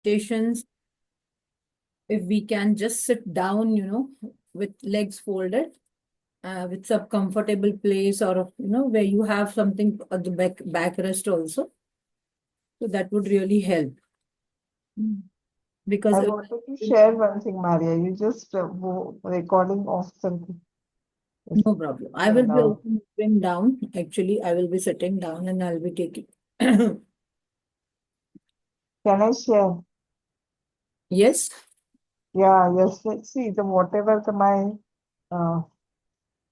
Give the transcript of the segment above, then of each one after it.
meditations, if we can just sit down, with legs folded, with some comfortable place, or where you have something at the backrest also, so that would really help. Mm. Because I wanted to share one thing, Maria. You just recording off something. If no problem. I you will be allow. also moving down. Actually, I will be sitting down and I'll be taking. Can I share? Yes. Yeah, yes. Let's see, the whatever my uh,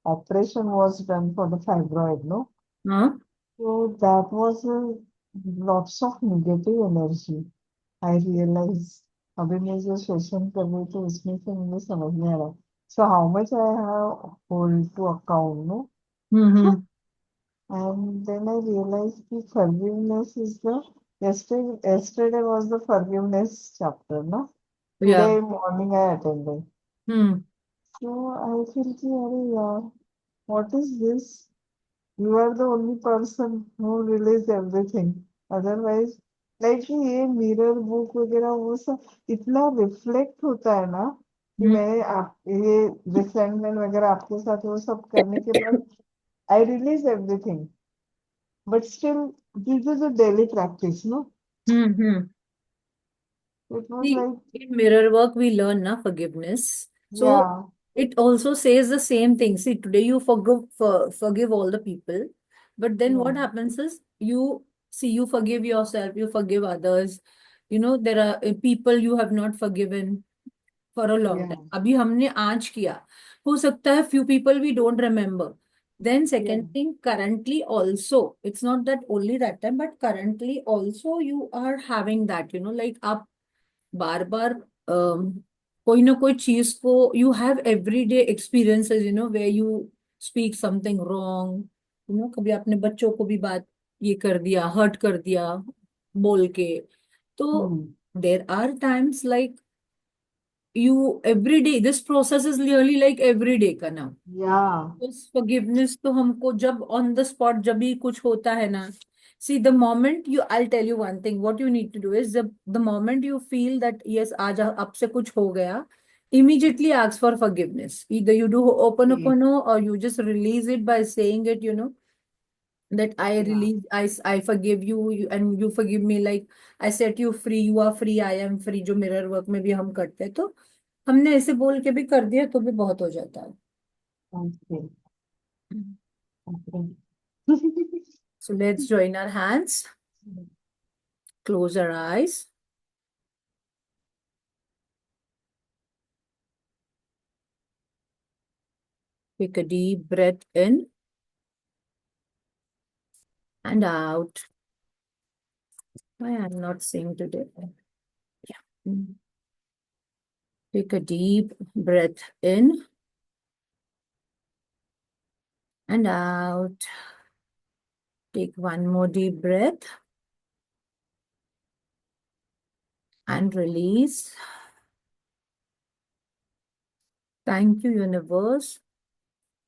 operation was done for the fibroid, no? Huh? So that was lots of negative energy. I realized अभी मैं जो session कर रही थी उसमें से मुझे समझ में आ रहा so how much I have hold to account, no? Mm-hmm. And then I realized that forgiveness is the yesterday was the forgiveness chapter, no? Yeah. Today morning I attended. Hmm. So I feel कि अरे यार, what is this? You are the only person who realized everything. Otherwise, like ये mirror book वगैरह वो सब इतना reflect होता है ना कि Hmm. मैं आप ये रिसेंटमेंट वगैरह आपके साथ वो सब करने के बाद I release everything but still this is a daily practice no Hmm. It was See, like in mirror work, we learn na forgiveness. या So it also says the same thing. See, today you forgive all the people, but then या what happens is you forgive yourself, you forgive others. There are people you have not forgiven for a long या time. अभी हमने आज किया, हो सकता है few people we don't remember. Then या second thing, currently also, it's not that only that time, but currently also you are having that, like आप बार बार कोई ना कोई चीज को you have everyday experiences way you speak something wrong, कभी अपने बच्चों को भी बात ये कर दिया, हर्ट कर दिया बोल के, तो there are times like you every day this process is really like every day का ना। या उस फॉरगिवनेस तो हमको जब ऑन द स्पॉट जब भी कुछ होता है ना, see the moment you I tell you one thing what you need to do is जब the moment you feel that yes आज आपसे कुछ हो गया, immediately ask for forgiveness. Either you do Ho'oponopono or you just release it by saying it, that I या release, I forgive you, and you forgive me, like I set you free, you are free, I am free, जो mirror work में भी हम करते हैं, तो हमने ऐसे बोल के भी कर दिया तो भी बहुत हो जाता है। Okay okay So let's join our hands, close our eyes. Take a deep breath in and out. Why I'm not seeing today? Yeah. Take a deep breath in and out. Take one more deep breath and release. Thank you, universe,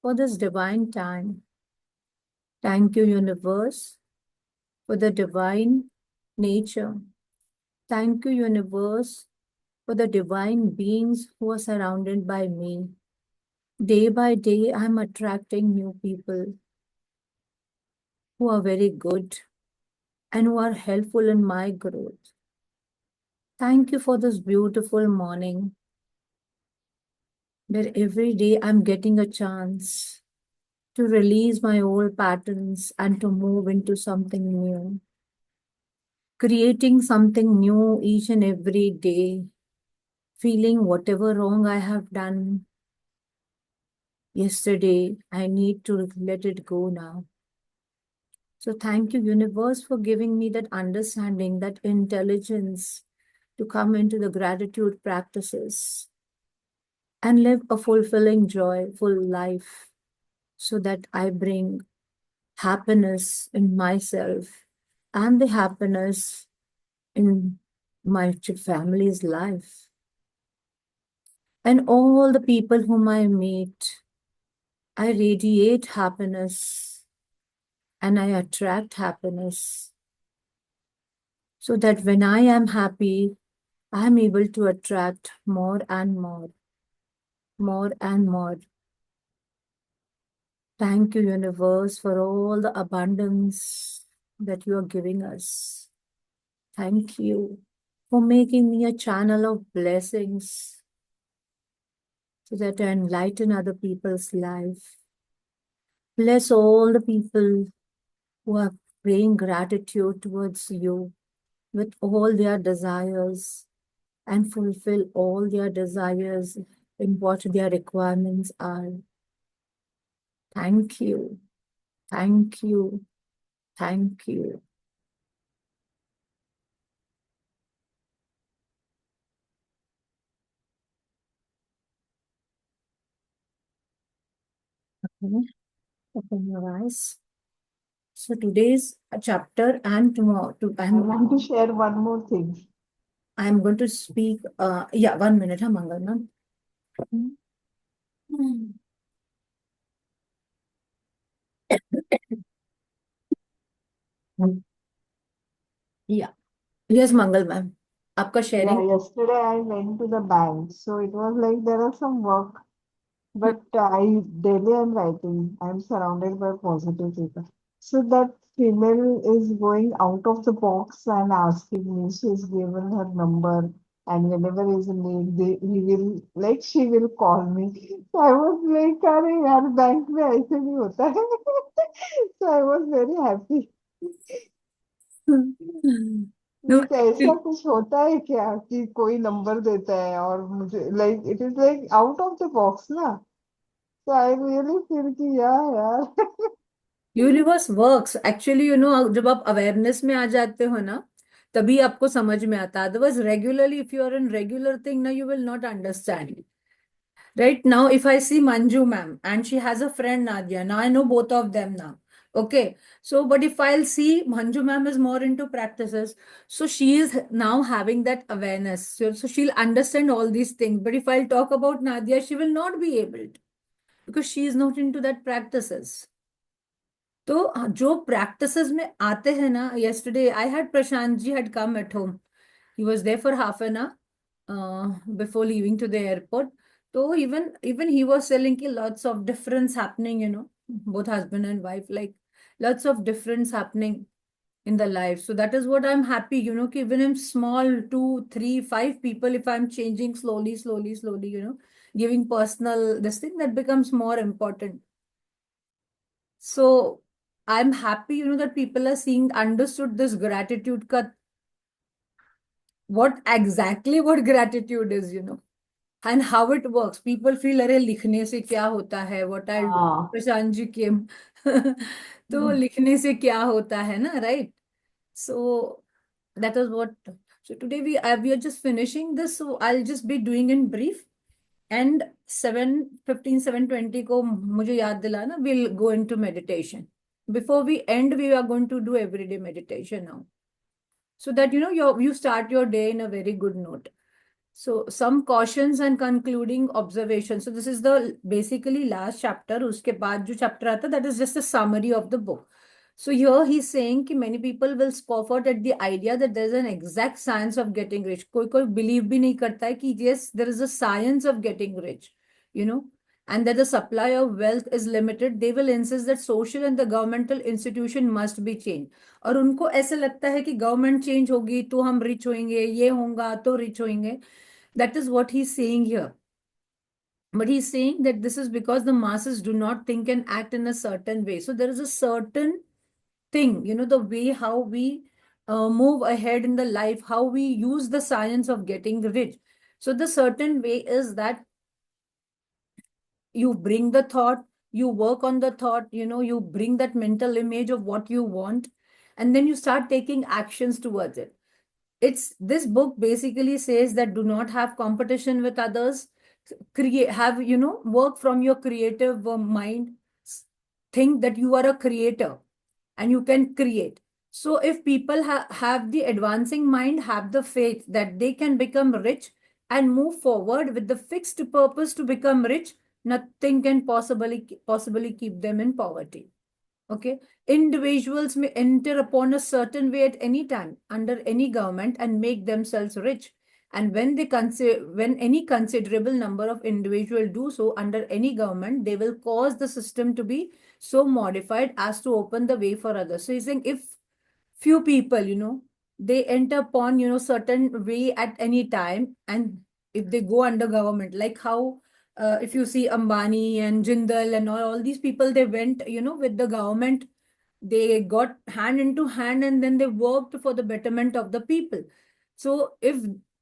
for this divine time. Thank you, universe, for the divine nature. Thank you, universe, for the divine beings who are surrounded by me. Day by day, I'm attracting new people who are very good and who are helpful in my growth. Thank you for this beautiful morning where every day I'm getting a chance to release my old patterns and to move into something new, creating something new each and every day, feeling whatever wrong I have done yesterday, I need to let it go now. So thank you, universe, for giving me that understanding, that intelligence to come into the gratitude practices and live a fulfilling, joyful life so that I bring happiness in myself and the happiness in my family's life. And all the people whom I meet, I radiate happiness and I attract happiness so that when I am happy, I am able to attract more and more, more and more. Thank you, universe, for all the abundance that you are giving us. Thank you for making me a channel of blessings so that I enlighten other people's life. Bless all the people who are praying gratitude towards you with all their desires and fulfill all their desires in what their requirements are. Thank you. Thank you. Thank you. Okay. Open your eyes. So today's chapter and tomorrow, I want to share one more thing. I'm going to speak. Yeah, 1 minute, Mangal ma'am. Yeah. Yes, Mangal ma'am. आपका Yeah, sharing. yesterday I went to the bank, so it was like there are some work, but I daily am writing. I'm surrounded by positive people. So that female is going out of the box and asking me. She's given her number, and whenever is a need, he will like she will call me. So I was like, "अरे यार bank में ऐसे नहीं होता है." So I was very happy. No, means ऐसा कुछ होता है क्या कि कोई नंबर देता है और मुझे like it is like out of the box ना. So I really feel कि यार यूनिवर्स वर्क्स एक्चुअली जब आप अवेयरनेस में आ जाते हो ना तभी आपको समझ में आता है otherwise regularly if you are in regular thing ना you will not understand right now if I see Manju ma'am and she has a friend Nadia, now I know both of them now. Okay, so but if I'll see Manju ma'am is more into practices, so she is now having that awareness, so she'll understand all these things. But if I'll talk about Nadia, she will not be able to because she is not into that practices. तो जो practices में आते हैं ना, yesterday I had Prashant ji had come at home. He was there for half an hour before leaving to the airport. So even he was telling ki lots of difference happening, both husband and wife, like lots of difference happening in the life. So that is what I'm happy, ki even in small 2, 3, 5 people, if I'm changing slowly, slowly, slowly, giving personal this thing that becomes more important. So I'm happy, that people are seeing, understood this gratitude ka, what gratitude is, and how it works. People feel, अरे लिखने से क्या होता है? What I'll do. हाँ. Prashant ji came. तो लिखने से क्या होता है ना, right? So that is what. So today we are just finishing this. So I'll just be doing in brief. And 7:15, 7:20 को मुझे याद दिलाना. We'll go into meditation. Before we end, we are going to do everyday meditation now, so that you start your day in a very good note. So some cautions and concluding observations. So this is the basically last chapter. उसके बाद जो chapter आता, that is just a summary of the book. So here he's saying कि many people will scoff out at the idea that there's an exact science of getting rich. कोई believe भी नहीं करता है कि yes, there is a science of getting rich, you know, and that the supply of wealth is limited. They will insist that social and the governmental institution must be changed. और उनको ऐसे लगता है कि गवर्नमेंट चेंज होगी तो हम rich होंगे, ये होगा तो रिच होंगे. That is what he's saying here. But he's saying that this is because the masses do not think and act in a certain way. So there is a certain thing, the way how we move ahead in the life, how we use the science of getting rich. So the certain way is that you bring the thought, you work on the thought, you bring that mental image of what you want, and then you start taking actions towards it. It's this book basically says that do not have competition with others, create, have, work from your creative mind, think that you are a creator and you can create. So if people have the advancing mind, have the faith that they can become rich and move forward with the fixed purpose to become rich, nothing can possibly keep them in poverty. Okay, individuals may enter upon a certain way at any time under any government and make themselves rich. And when any considerable number of individuals do so under any government, they will cause the system to be so modified as to open the way for others. So he's saying if few people, they enter upon, certain way at any time, and if they go under government, like how if you see Ambani and Jindal and all these people, they went, with the government, they got hand into hand, and then they worked for the betterment of the people. So if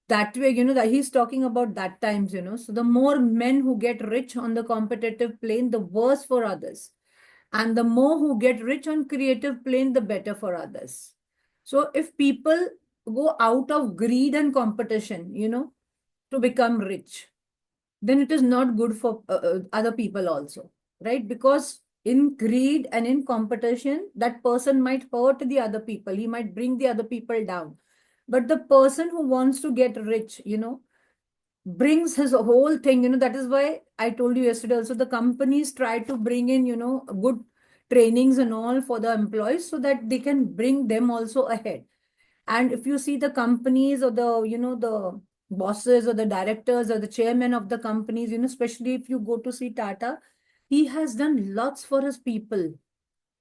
that way, that he's talking about that times, so the more men who get rich on the competitive plane, the worse for others, and the more who get rich on creative plane, the better for others. So if people go out of greed and competition, to become rich, then it is not good for other people also, right? Because in greed and in competition, that person might hurt the other people, he might bring the other people down. But the person who wants to get rich, brings his whole thing, that is why I told you yesterday also, the companies try to bring in, good trainings and all for the employees, so that they can bring them also ahead. And if you see the companies, or the, the bosses or the directors or the chairman of the companies, especially if you go to see Tata, he has done lots for his people.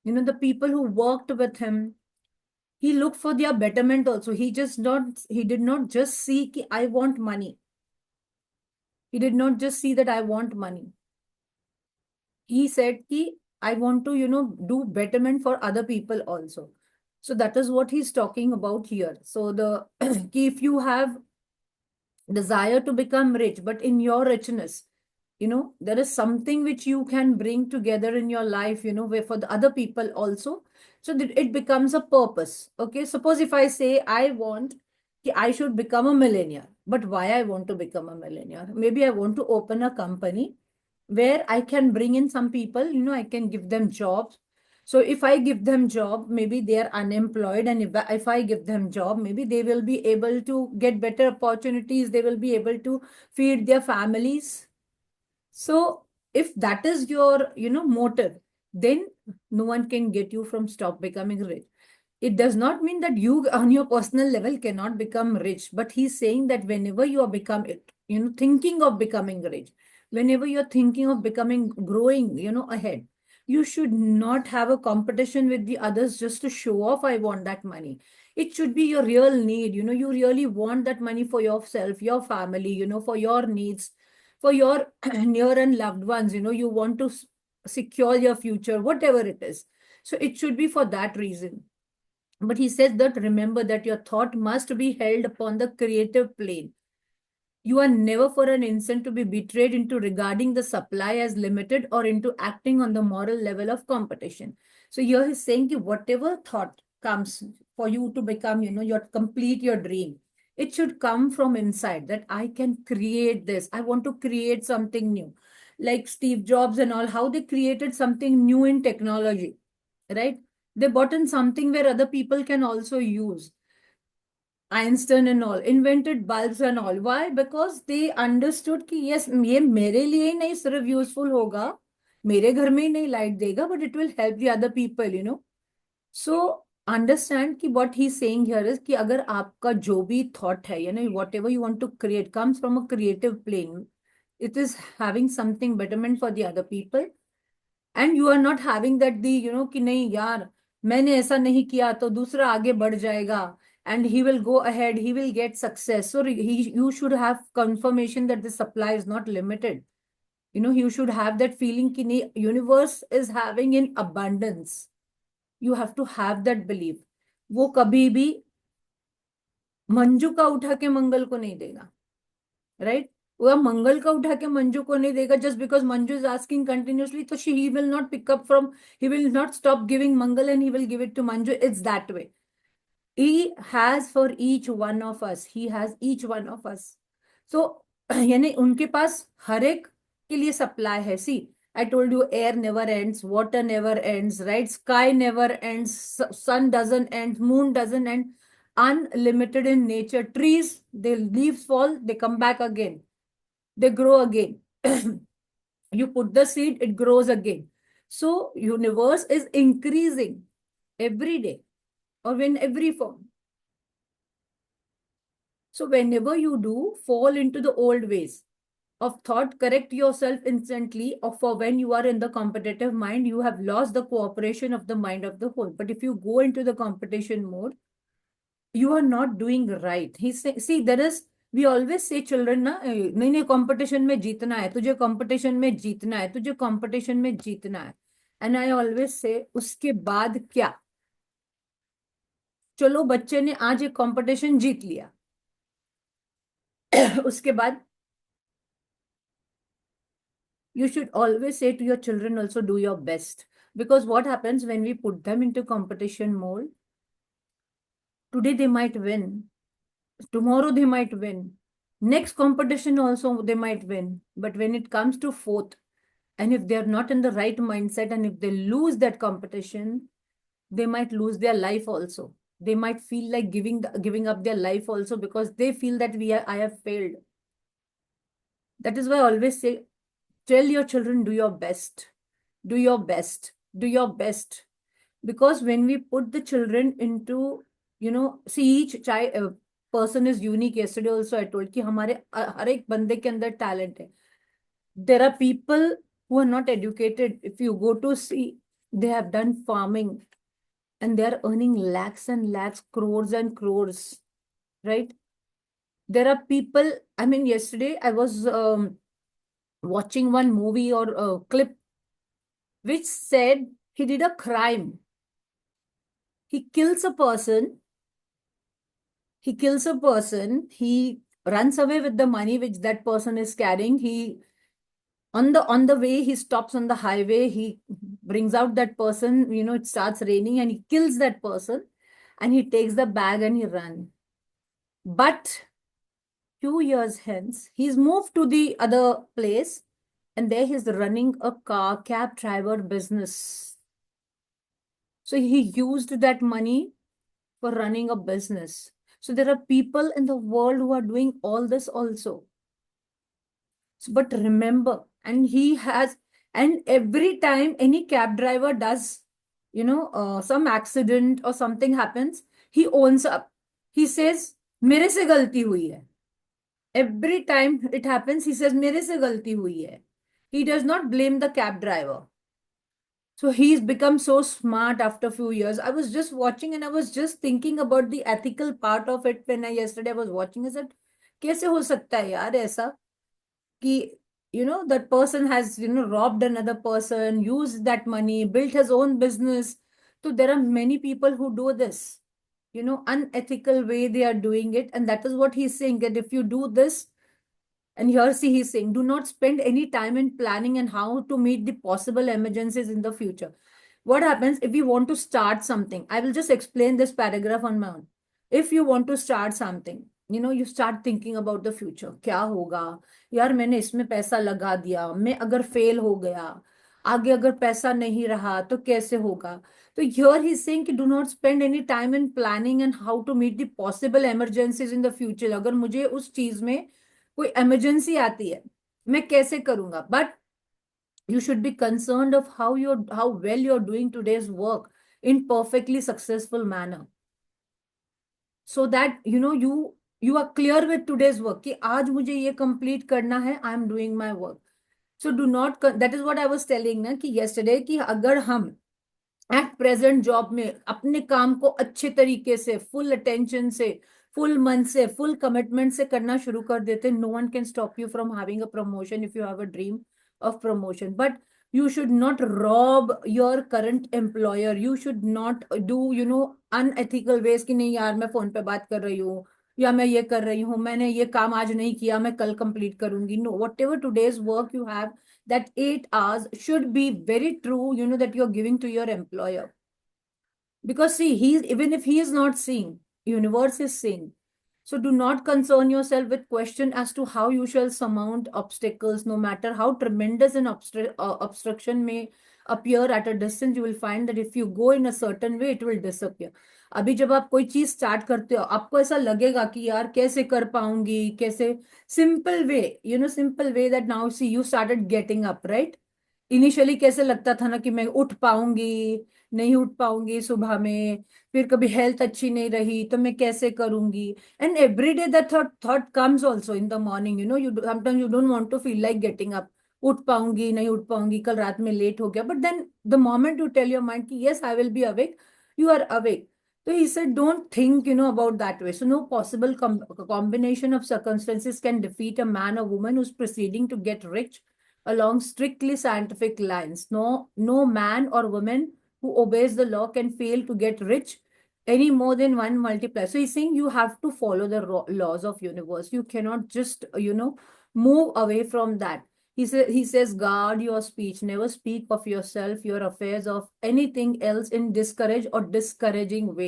The people who worked with him, he looked for their betterment also. He did not just see ki, I want money. He did not just see that I want money. He said ki, I want to, do betterment for other people also. So that is what he's talking about here. So the ki if you have desire to become rich, but in your richness, there is something which you can bring together in your life, where for the other people also, so that it becomes a purpose. Okay, suppose if I say I want, I should become a millionaire, but why I want to become a millionaire? Maybe I want to open a company where I can bring in some people, I can give them jobs. So if I give them job, maybe they are unemployed, and if I give them job, maybe they will be able to get better opportunities. They will be able to feed their families. So if that is your, motive, then no one can get you from stop becoming rich. It does not mean that you on your personal level cannot become rich, but he's saying that whenever you are thinking of becoming rich, whenever you're thinking of becoming growing, ahead, you should not have a competition with the others just to show off, I want that money. It should be your real need. You really want that money for yourself, your family, for your needs, for your near and loved ones. You want to secure your future, whatever it is. So it should be for that reason. But he says that remember that your thought must be held upon the creative plane. You are never for an instant to be betrayed into regarding the supply as limited, or into acting on the moral level of competition. So here he's saying that whatever thought comes for you to become, your complete your dream, it should come from inside, that I can create this. I want to create something new. Like Steve Jobs and all, how they created something new in technology, right? They bought in something where other people can also use. Einstein and all invented bulbs and all. Why? Because they understood कि yes, ये मेरे लिए ही नहीं सिर्फ useful होगा, मेरे घर में ही नहीं light देगा, but it will help the other people. So understand कि what he's saying here is कि अगर आपका जो भी thought है, whatever you want to create comes from a creative plane, it is having something betterment for the other people, and you are not having that the कि नहीं यार, मैंने ऐसा नहीं किया तो दूसरा आगे बढ़ जाएगा, and he will go ahead, he will get success. So you should have confirmation that the supply is not limited. You should have that feeling कि नहीं, universe is having in abundance. You have to have that belief. वो कभी भी मंजू का उठा के मंगल को नहीं देगा, right? वो मंगल का उठा के मंजू को नहीं देगा just because Manju is asking continuously. So he will not pick up from, he will not stop giving Mangal and he will give it to Manju. It's that way. He has for each one of us. He has each one of us. So यानी उनके पास हर एक के लिए supply है. See, I told you air never ends, water never ends, right? Sky never ends, sun doesn't end, moon doesn't end. Unlimited in nature. Trees, their leaves fall, they come back again. They grow again. You put the seed, it grows again. So universe is increasing every day or in every form. So whenever you do fall into the old ways of thought, correct yourself instantly, or for when you are in the competitive mind, you have lost the cooperation of the mind of the whole. But if you go into the competition mode, you are not doing right. He say, see, there is, we always say children ना, नहीं नहीं competition में जीतना है तुझे, competition में जीतना है तुझे, competition में जीतना है. And I always say, उसके बाद क्या? चलो बच्चे ने आज एक कंपटीशन जीत लिया. उसके बाद you should always say to your children also, do your best. Because what happens when we put them into competition mode, today they might win, tomorrow they might win, next competition also they might win. But when it comes to fourth, and if they're not in the right mindset, and if they lose that competition, they might lose their life also. They might feel like giving up their life also, because they feel that I have failed. That is why I always say, tell your children, do your best, do your best, do your best. Because when we put the children into, see, each child person is unique. Yesterday also I told कि हमारे हर एक बंदे के अंदर talent है. There are people who are not educated. If you go to see, they have done farming and they are earning lakhs and lakhs, crores and crores, right? There are people, I mean, yesterday I was watching one movie or a clip which said he did a crime. He kills a person. He runs away with the money which that person is carrying. He, on the way, he stops on the highway. He brings out that person, it starts raining, and he kills that person, and he takes the bag and he runs. But few years hence, he's moved to the other place, and there he's running a cab driver business. So he used that money for running a business. So there are people in the world who are doing all this also. So, but remember, and every time any cab driver does, some accident or something happens, he owns up. He says, मेरे से गलती हुई है. Every time it happens, he says, मेरे से गलती हुई है. He does not blame the cab driver. So he's become so smart after a few years. I was just watching and I was just thinking about the ethical part of it when yesterday I was watching. I said, कैसे हो सकता है यार ऐसा कि, that person has, robbed another person, used that money, built his own business. So there are many people who do this, unethical way they are doing it. And that is what he's saying, that if you do this, and here, see, he's saying, do not spend any time in planning and how to meet the possible emergencies in the future. What happens if we want to start something? I will just explain this paragraph on my own. If you want to start something, you start thinking about the future. क्या होगा? यार मैंने इसमें पैसा लगा दिया, मैं अगर फेल हो गया, आगे अगर पैसा नहीं रहा तो कैसे होगा? तो here he's saying कि do not spend any time in planning and how to meet the possible emergencies in the future. अगर मुझे उस चीज में कोई इमरजेंसी आती है, मैं कैसे करूंगा? But you should be concerned of how well you're doing today's work in perfectly successful manner, so that you are clear with today's work कि आज मुझे ये complete करना है. I am doing my work. So do not, that is what I was telling ना कि yesterday, कि अगर हम एट प्रेजेंट जॉब में अपने काम को अच्छे तरीके से, फुल अटेंशन से, फुल मन से, फुल कमिटमेंट से करना शुरू कर देते, no one can stop you from having a promotion if you have a dream of promotion. But you should not rob your current employer. You should not do unethical ways कि नहीं यार मैं phone पे बात कर रही हूँ, या मैं ये कर रही हूँ, मैंने ये काम आज नहीं किया, मैं कल कंप्लीट करूंगी. No, whatever today's work you have, that 8 hours should be very true, that you're giving to your employer. Because see, even if he is not seeing, universe is seeing. So do not concern yourself with question as to how you shall surmount obstacles. No matter how tremendous an obstruction may appear at a distance, you will find that if you go in a certain way, it will disappear. अभी जब आप कोई चीज start करते हो, आपको ऐसा लगेगा कि यार कैसे कर पाऊंगी, कैसे, simple way, simple way that now see you started getting up, right? Initially कैसे लगता था ना कि मैं उठ पाऊंगी, नहीं उठ पाऊंगी सुबह में, फिर कभी हेल्थ अच्छी नहीं रही तो मैं कैसे करूंगी. And every day that thought comes also in the morning, you sometimes you don't want to feel like getting up. उठ पाऊंगी नहीं उठ पाऊंगी, कल रात में लेट हो गया, but then the moment you tell your mind कि yes I will be awake, you are awake. So he said, don't think, about that way. So no possible combination of circumstances can defeat a man or woman who's proceeding to get rich along strictly scientific lines. No man or woman who obeys the law can fail to get rich any more than one multiplier. So he's saying you have to follow the laws of universe. You cannot just, move away from that. He says, guard your speech. Never speak of yourself, your affairs, of anything else in discourage or discouraging way.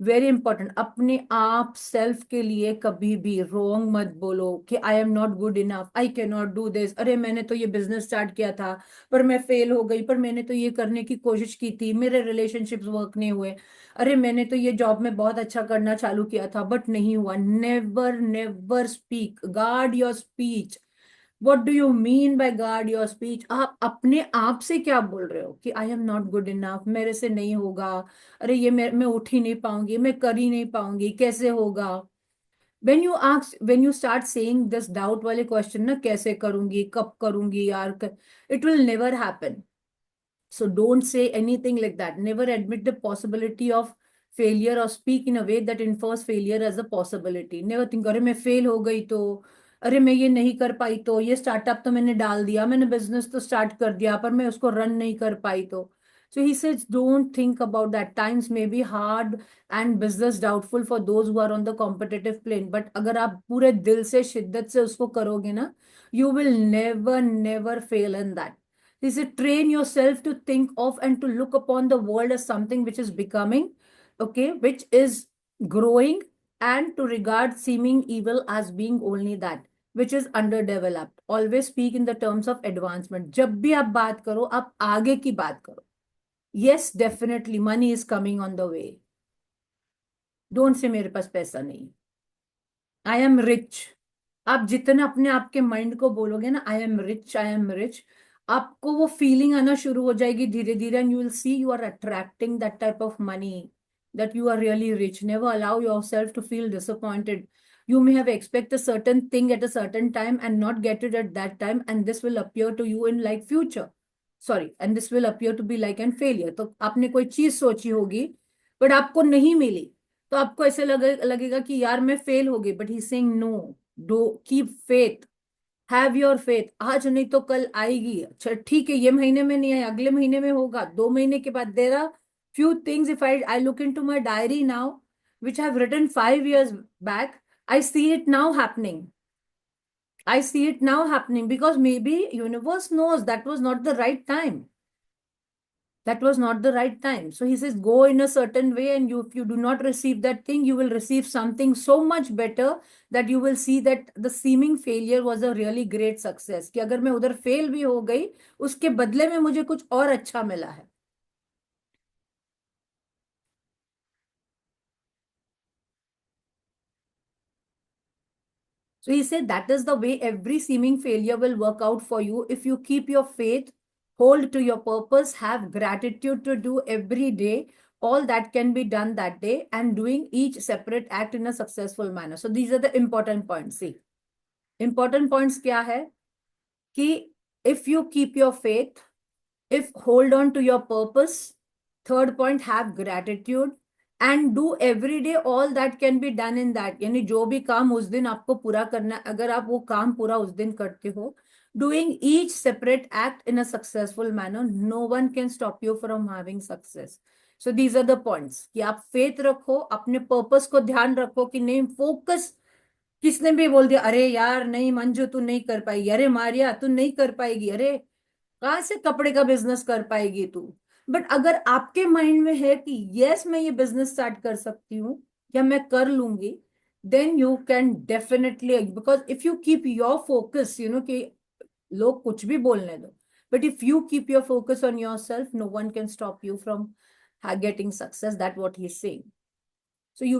Very important. अपने आप self के लिए कभी भी रोंग मत बोलो कि I am not good enough, I can not do this. अरे मैंने तो ये बिजनेस स्टार्ट किया था पर मैं फेल हो गई, पर मैंने तो ये करने की कोशिश की थी, मेरे रिलेशनशिप्स वर्क नहीं हुए. अरे मैंने तो ये जॉब में बहुत अच्छा करना चालू किया था बट नहीं हुआ. Never never speak. Guard your speech. What do you mean by guard your speech? आप अपने आप से क्या बोल रहे हो कि I am not good enough, मेरे से नहीं होगा, अरे ये मैं उठ ही नहीं पाऊंगी, मैं कर ही नहीं पाऊंगी, कैसे होगा. when you start saying this doubt वाले क्वेश्चन ना, कैसे करूंगी, कब करूंगी यार, it will never happen. So don't say anything like that. Never admit the possibility of failure or speak in a way that infers failure as a possibility. Never think, अरे मैं fail हो गई तो, अरे मैं ये नहीं कर पाई तो, ये स्टार्टअप तो मैंने डाल दिया, मैंने बिजनेस तो स्टार्ट कर दिया पर मैं उसको रन नहीं कर पाई तो. So he says, don't think about that. Times may be hard and business doubtful for those who are on the competitive plane. But अगर आप पूरे दिल से शिद्दत से उसको करोगे ना, you will never fail in that. Is it train yourself to think of and to look upon the world as something which is becoming, okay, which is growing, and to regard seeming evil as being only that which is underdeveloped. Always speak in the terms of advancement. जब भी आप बात करो, आप आगे की बात करो. Yes, definitely money is coming on the way. Don't say मेरे पास पैसा नहीं. I am rich. आप जितना अपने आप के माइंड को बोलोगे ना, I am rich, I am rich, आपको वो फीलिंग आना शुरू हो जाएगी धीरे धीरे, and you will see you are attracting that type of money, that you are really rich. Never allow yourself to feel disappointed. You may have expect a certain thing at a certain time and not get it at that time, and this will appear to you in like future. Sorry, and this will appear to be like an failure. तो आपने कोई चीज सोची होगी but आपको नहीं मिली, तो आपको ऐसे लगेगा कि यार मैं फेल हो गई. But he saying no, do keep faith, have your faith. आज नहीं तो कल आएगी. अच्छा ठीक है, ये महीने में नहीं है, अगले महीने में होगा, 2 महीने के बाद. There are few things, if I look into my diary now, which I've written 5 years back, I see it now happening. I see it now happening because maybe universe knows that was not the right time. That was not the right time. So he says, go in a certain way, and if you do not receive that thing, you will receive something so much better that you will see that the seeming failure was a really great success. कि अगर मैं उधर fail भी हो गई, उसके बदले में मुझे कुछ और अच्छा मिला है. So he said that is the way every seeming failure will work out for you if you keep your faith, hold to your purpose, have gratitude to do every day all that can be done that day, and doing each separate act in a successful manner. So these are the important points. See, important points क्या है कि if you keep your faith, if hold on to your purpose, third point, have gratitude, and do every day all that can be done in that. यानी जो भी काम उस दिन आपको पूरा करना है, अगर आप वो काम पूरा उस दिन करते हो, doing each separate act in a successful manner, no one can stop you from having success. So these are the points कि आप faith रखो, अपने purpose को ध्यान रखो कि नहीं focus. किसने भी बोल दिया अरे यार नहीं मंजू तू नहीं कर पाएगी, अरे मारिया तू नहीं कर पाएगी, अरे कहाँ से कपड़े का बिजनेस कर पाएगी तू. बट अगर आपके माइंड में है कि यस मैं ये बिजनेस स्टार्ट कर सकती हूँ या मैं कर लूंगी, then you can definitely. Because if you keep your focus, कि लोग कुछ भी बोलने दो, but if you keep your focus on your self, no one can stop you from getting success. That what he is saying. So you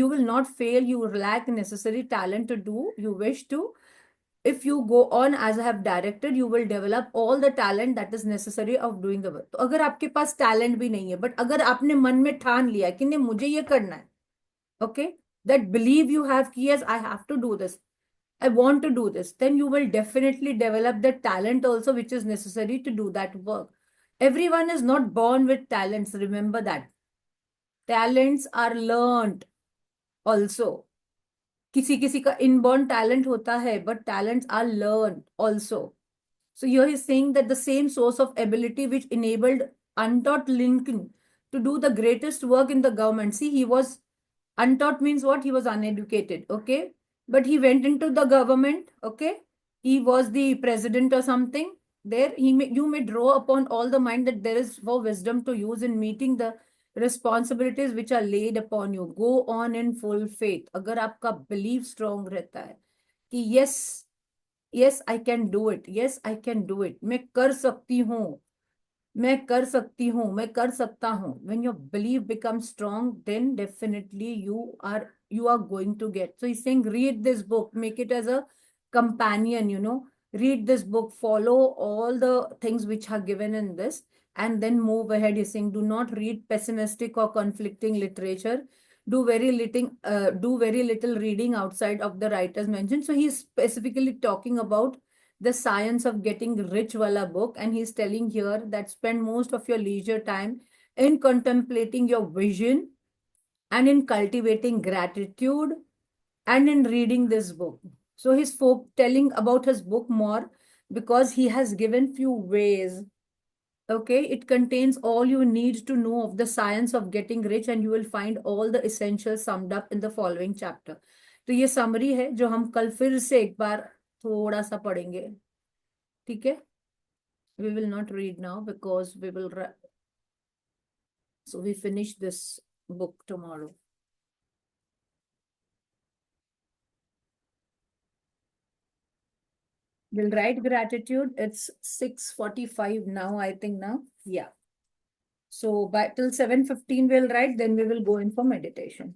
will not fail. You lack necessary talent to do you wish to. if you go on as I have directed, you will develop all the talent that is necessary of doing the work. तो अगर आपके पास talent भी नहीं है, but अगर आपने मन में ठान लिया कि नहीं मुझे ये करना है, okay, that believe you have कि yes I have to do this, I want to do this, then you will definitely develop the talent also which is necessary to do that work. Everyone is not born with talents, remember that. Talents are learned also. किसी किसी का inborn talent होता है, but talents are learn also. So here he's saying that the same source of ability which enabled untaught Lincoln to do the greatest work in the government. See, he was untaught means what? He was uneducated, okay? But he went into the government, okay? He was the president or something. There, you may draw upon all the mind that there is for wisdom to use in meeting the responsibilities which are laid upon you. Go on in full faith. अगर आपका belief strong रहता है कि yes, yes I can do it, yes I can do it, मैं कर सकती हूँ, मैं कर सकती हूँ, मैं कर सकता हूँ. When your belief becomes strong, then definitely you are going to get. So he's saying read this book, make it as a companion, read this book, follow all the things which are given in this, and then move ahead. He's saying do not read pessimistic or conflicting literature. Do very little reading outside of the writers mentioned. So he's specifically talking about the science of getting rich wala book, and he's telling here that spend most of your leisure time in contemplating your vision and in cultivating gratitude and in reading this book. So he's telling about his book more because he has given few ways. Okay, it contains all you need to know of the science of getting rich, and you will find all the essentials summed up in the following chapter. तो ये summary है जो हम कल फिर से एक बार थोड़ा सा पढ़ेंगे. ठीक है. We will not read now because so we finish this book tomorrow. We'll write gratitude. It's 6:45 now, I think now. Yeah. So by till 7:15 we'll write, then we will go in for meditation.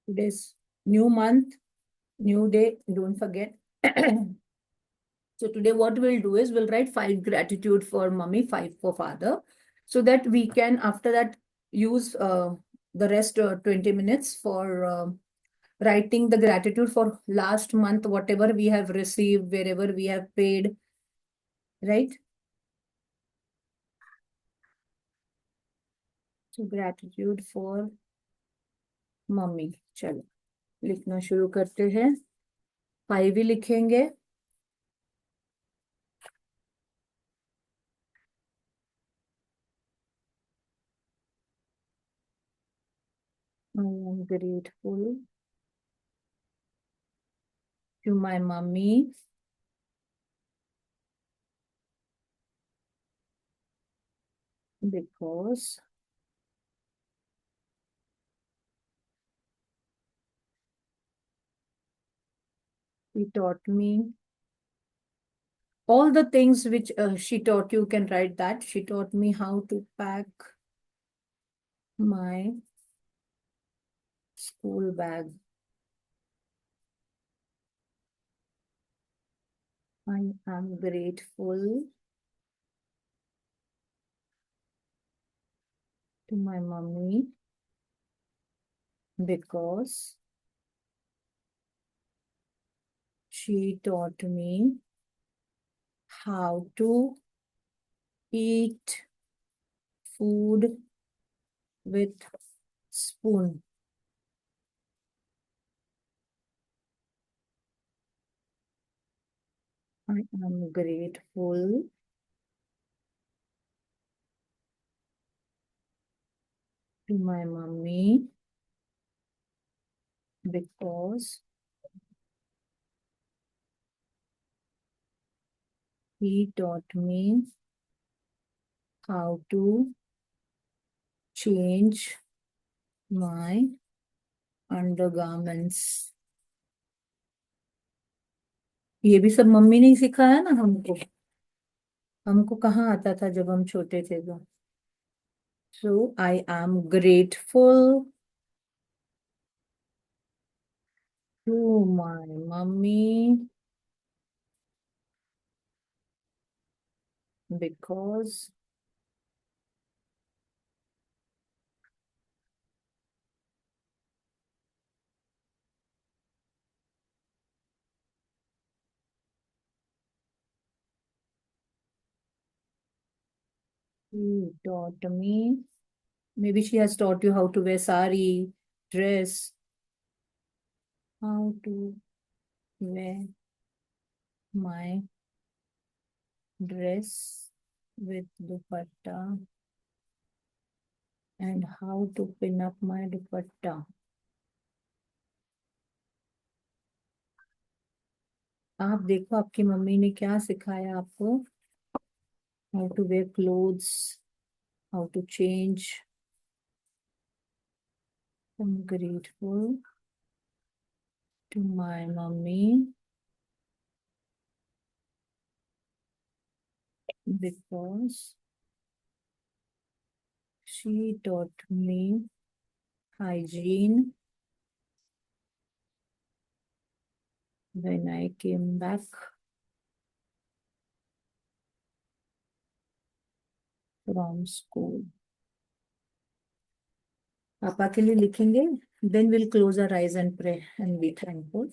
Today's new month, new day, don't forget. So today what we'll do is we'll write 5 gratitude for mummy, 5 for father, so that we can after that use the rest 20 minutes for writing the gratitude for last month, whatever we have received, wherever we have paid, right? So gratitude for mummy. चलो लिखना शुरू करते हैं. 5 ही लिखेंगे. I am grateful to my mummy because she taught me all the things which she taught. You can write that. She taught me how to pack my school bag. I am grateful to my mummy because she taught me how to eat food with spoon. I am grateful to my mummy because he taught me how to change my undergarments. ये भी सब mummy ने ही सिखाया ना हमको। हमको कहाँ आता था जब हम छोटे थे तो। So I am grateful to my mummy because she taught me. Maybe she has taught you how to wear sari, dress, how to wear my dress with dupatta and how to pin up my dupatta. आप देखो आपकी mummy ने क्या सिखाया आपको। How to wear clothes, how to change. I'm grateful to my mommy because she taught me hygiene when I came back from school. पापा के लिए लिखेंगे, then we'll close our eyes and pray and be thankful.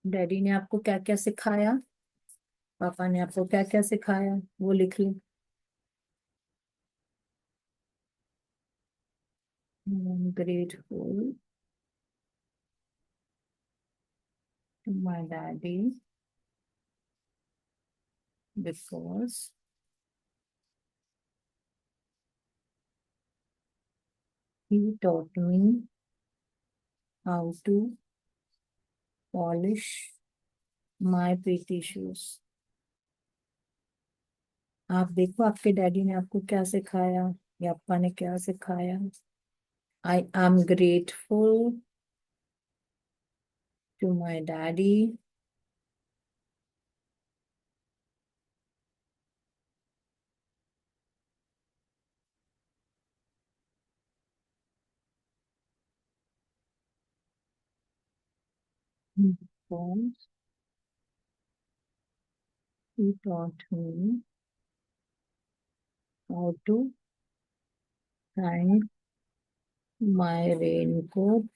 Daddy ने आपको क्या क्या सिखाया, पापा ने आपको क्या क्या सिखाया, वो लिख ली। I'm grateful to my daddy because he taught me how to polish my pretty shoes. आप देखो आपके डैडी ने आपको क्या सिखाया या पापा ने क्या सिखाया। I am grateful to my daddy because he taught me how to hang my raincoat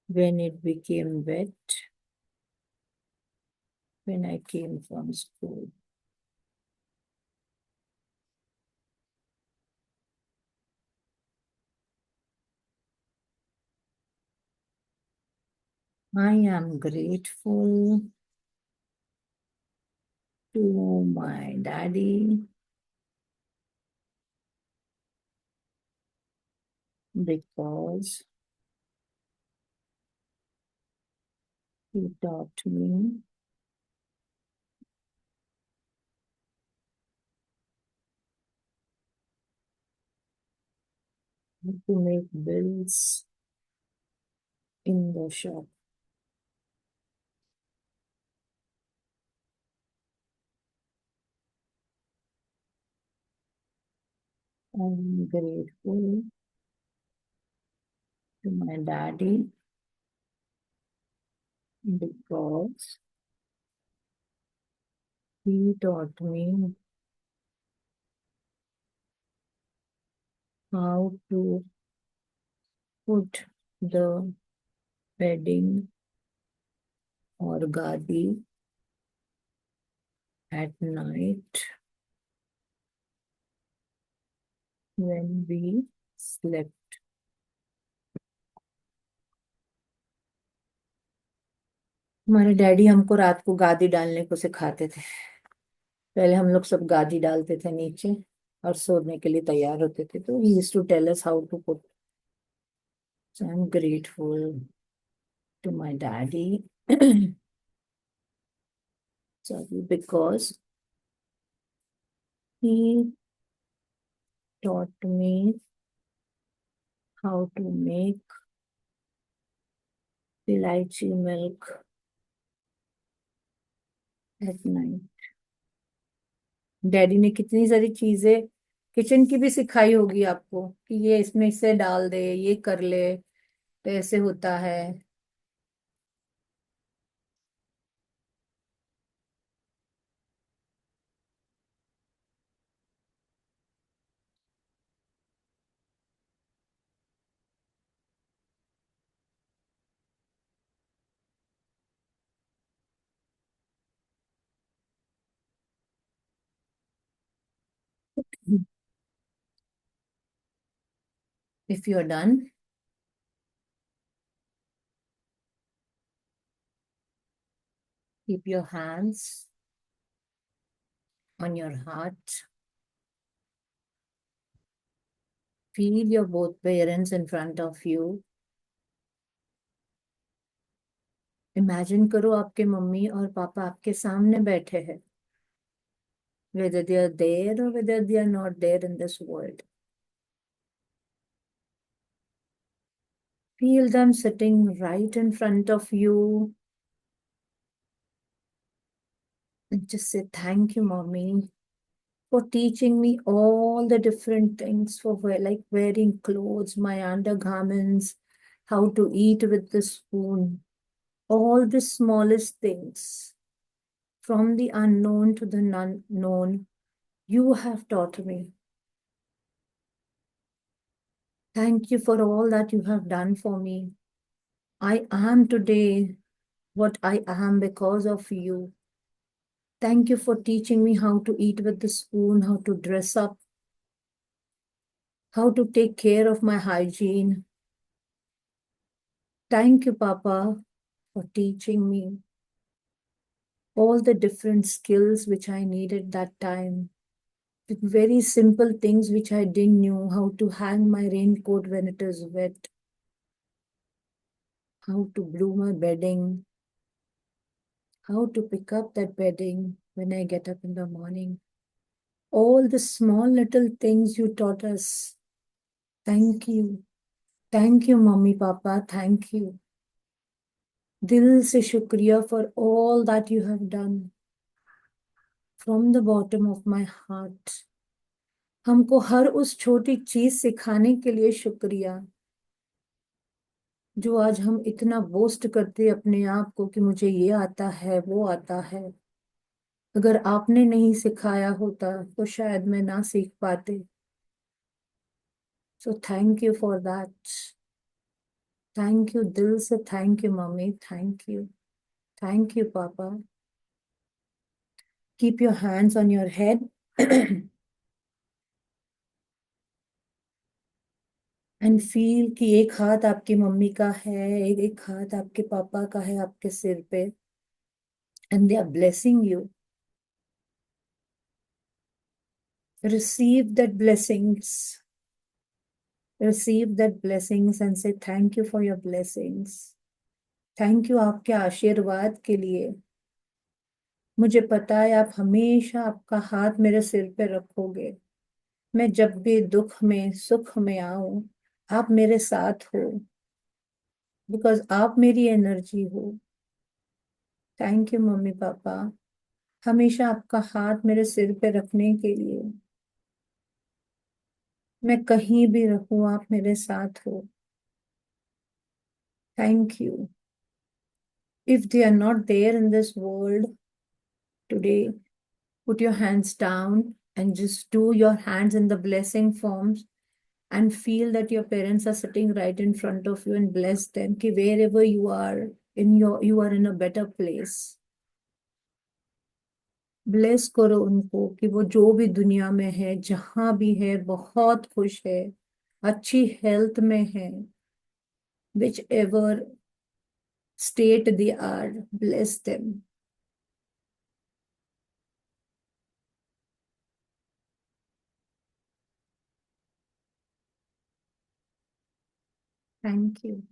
when it became wet when I came from school. I am grateful to my daddy because he taught me how to make bills in the shop. I am grateful to my daddy because he taught me how to put the bedding or gadi at night when we slept. हमारे daddy हमको रात को गादी डालने को सिखाते थे। पहले हम लोग सब गादी डालते थे नीचे और सोने के लिए तैयार होते थे, तो he used to tell us how to put. So I'm grateful to my daddy. Sorry, because he taught me how to make elaichi milk at night. Daddy ने कितनी सारी चीजें किचन की भी सिखाई होगी आपको कि ये इसमें इसे डाल दे, ये कर ले, तो ऐसे होता है. If you're done, keep your hands on your heart. Feel your both parents in front of you. Imagine करो आपके मम्मी और पापा आपके सामने बैठे हैं, whether they are there or whether they are not there in this world. Feel them sitting right in front of you. And just say, thank you, mommy, for teaching me all the different things for like wearing clothes, my undergarments, how to eat with the spoon, all the smallest things, from the unknown to the known, you have taught me. Thank you for all that you have done for me. I am today what I am because of you. Thank you for teaching me how to eat with the spoon, how to dress up, how to take care of my hygiene. Thank you, Papa, for teaching me all the different skills which I needed that time. With very simple things which I didn't know, how to hang my raincoat when it is wet, how to glue my bedding, how to pick up that bedding when I get up in the morning. All the small little things you taught us. Thank you. Thank you, Mummy, Papa. Thank you. दिल से शुक्रिया for all that you have done. From the bottom of my heart. हमको हर उस छोटी चीज सिखाने के लिए शुक्रिया, जो आज हम इतना बोस्ट करते अपने आप को कि मुझे ये आता है, वो आता है. अगर आपने नहीं सिखाया होता तो शायद मैं ना सीख पाते. So thank you for that. Thank you, दिल से thank you, mummy. Thank you. Thank you, papa. Keep your hands on your head. And feel कि एक हाथ आपकी मम्मी का है, एक हाथ आपके पापा का है आपके सिर पे, and they are blessing you. Receive that blessings. Receive that blessings and say thank you for your blessings. Thank you आपके आशीर्वाद के लिए. मुझे पता है आप हमेशा आपका हाथ मेरे सिर पे रखोगे. मैं जब भी दुख में सुख में आऊं, आप मेरे साथ हो, बिकॉज आप मेरी एनर्जी हो. थैंक यू मम्मी पापा, हमेशा आपका हाथ मेरे सिर पे रखने के लिए. मैं कहीं भी रहूं आप मेरे साथ हो. Thank you. If they are not there in this world today, put your hands down and just do your hands in the blessing forms and feel that your parents are sitting right in front of you and bless them कि wherever you are you are in a better place. Bless करो उनको कि वो जो भी दुनिया में है, जहां भी है, बहुत खुश है, अच्छी हेल्थ में है. Whichever state they are, bless them. Thank you.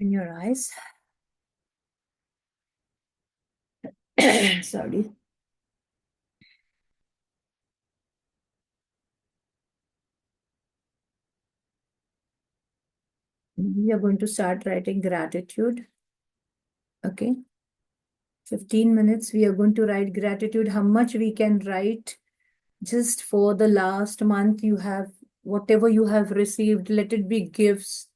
In your eyes. Sorry. We are going to start writing gratitude. Okay. 15 minutes. We are going to write gratitude. How much we can write just for the last month you have, whatever you have received, let it be gifts,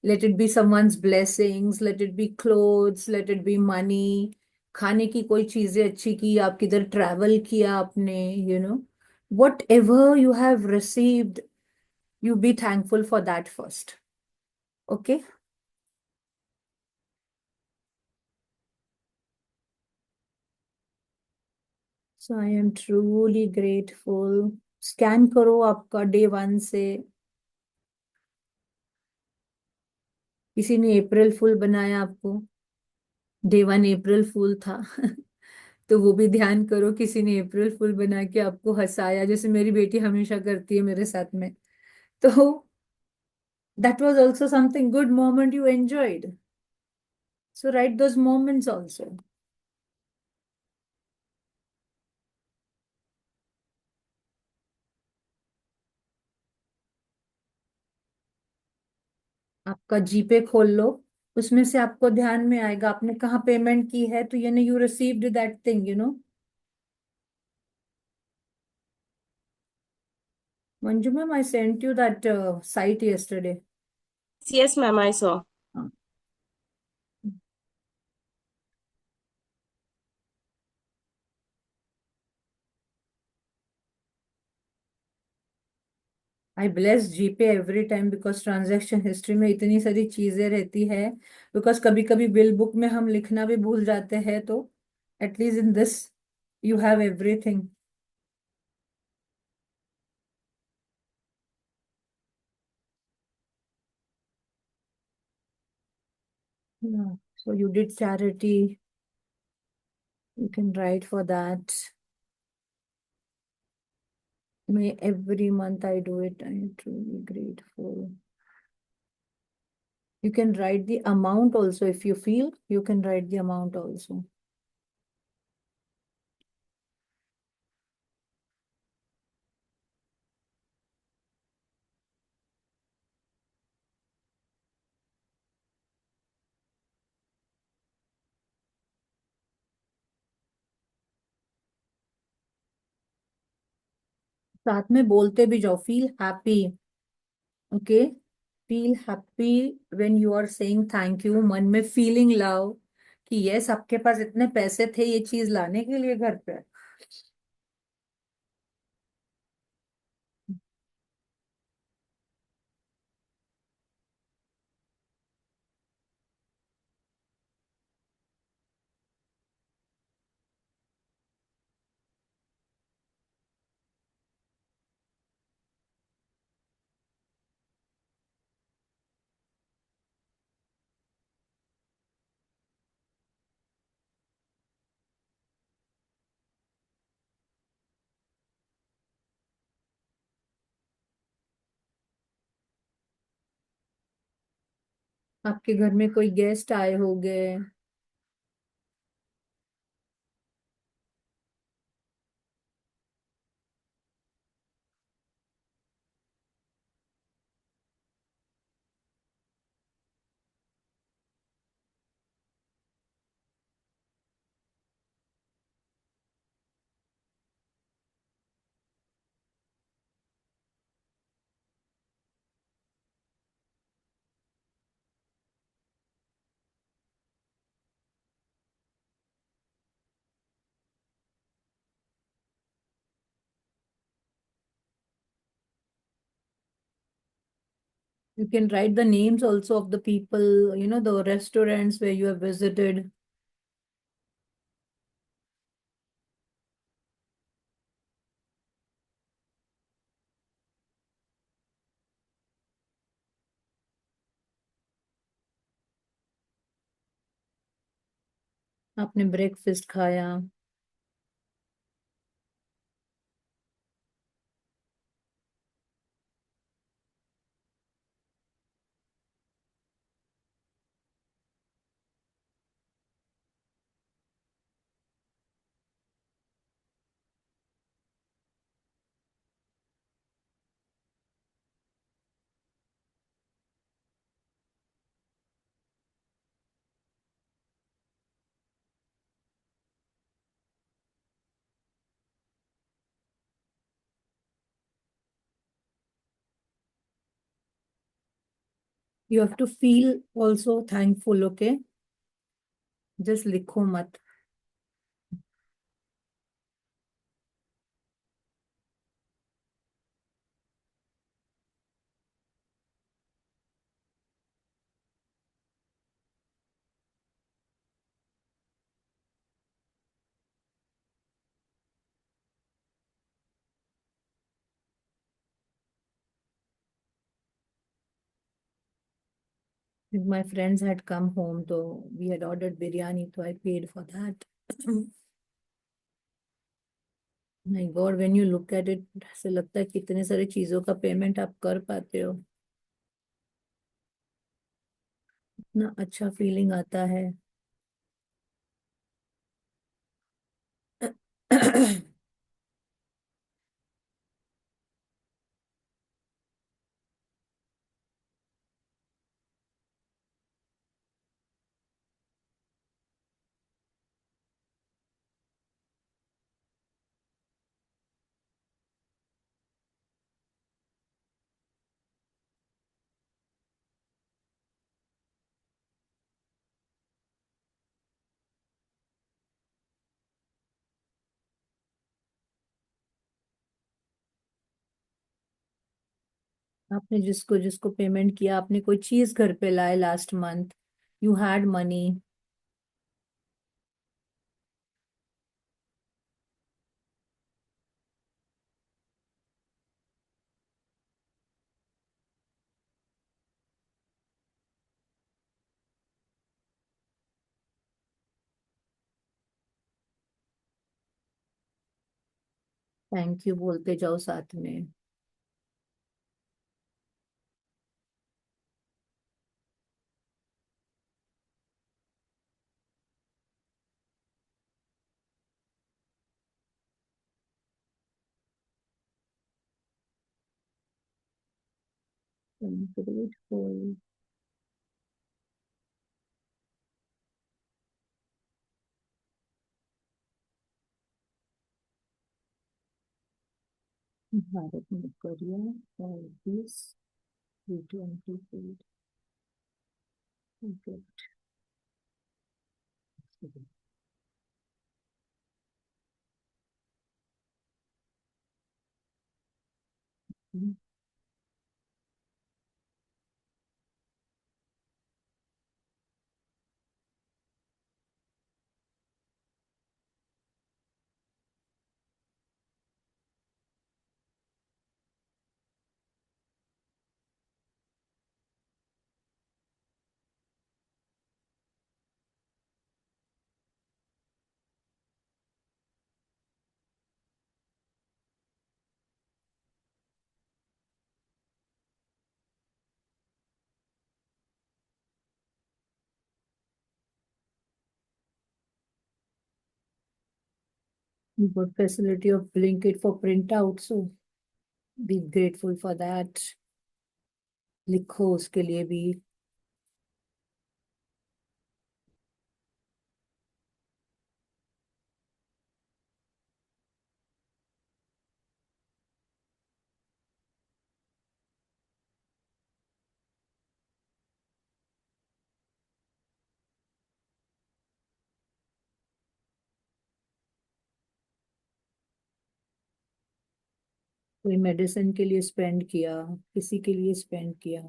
let it be someone's blessings, let it be clothes, let it be money, खाने की कोई चीजें अच्छी की, आप किधर travel किया आपने, whatever you have received, you be thankful for that first. Okay. So I am truly grateful. Scan करो आपका डे 1 से. किसी ने अप्रैल फुल बनाया आपको, डे 1 अप्रैल फूल था. तो वो भी ध्यान करो, किसी ने अप्रैल फुल बना के आपको हंसाया, जैसे मेरी बेटी हमेशा करती है मेरे साथ में. तो that was also something good moment you enjoyed. So right those moments also. आपका जीपे खोल लो, उसमें से आपको ध्यान में आएगा आपने कहाँ पेमेंट की है, तो यानी you received that thing. Manju ma'am, I sent you that site yesterday. Yes, ma'am, I saw. I bless GPay every time because transaction history में इतनी सारी चीजें रहती है. बिकॉज कभी कभी बिल बुक में हम लिखना भी भूल जाते हैं, तो at least in this you have everything. So you did charity. You can write for that. May every month I do it. I am truly grateful. You can write the amount also if you feel. You can write the amount also. साथ में बोलते भी जाओ. Feel happy. Okay. Feel happy when you are saying thank you. मन में feeling लाओ कि yes, आपके पास इतने पैसे थे ये चीज लाने के लिए घर पे. आपके घर में कोई गेस्ट आए होंगे. You can write the names also of the people, the restaurants where you have visited. आपने ब्रेकफास्ट खाया? You have to feel also thankful, okay? Just लिखो मत. If my friends had come home, so we had ordered biryani, so I paid for that. My God, when you look at it, ऐसे लगता है कितने सारे चीजों का payment आप कर पाते हो. इतना अच्छा फीलिंग आता है. आपने जिसको जिसको पेमेंट किया, आपने कोई चीज घर पे लाए last month, you had money. Thank you बोलते जाओ साथ में. ग्रेटफुल. भारत में कोरिया और 20 G20 You got facility of Blinkit for printout, so be grateful for that. लिखो उसके लिए भी. कोई मेडिसिन के लिए स्पेंड किया, किसी के लिए स्पेंड किया.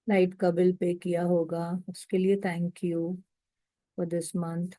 लाइट का बिल पे किया होगा, उसके लिए thank you for this month.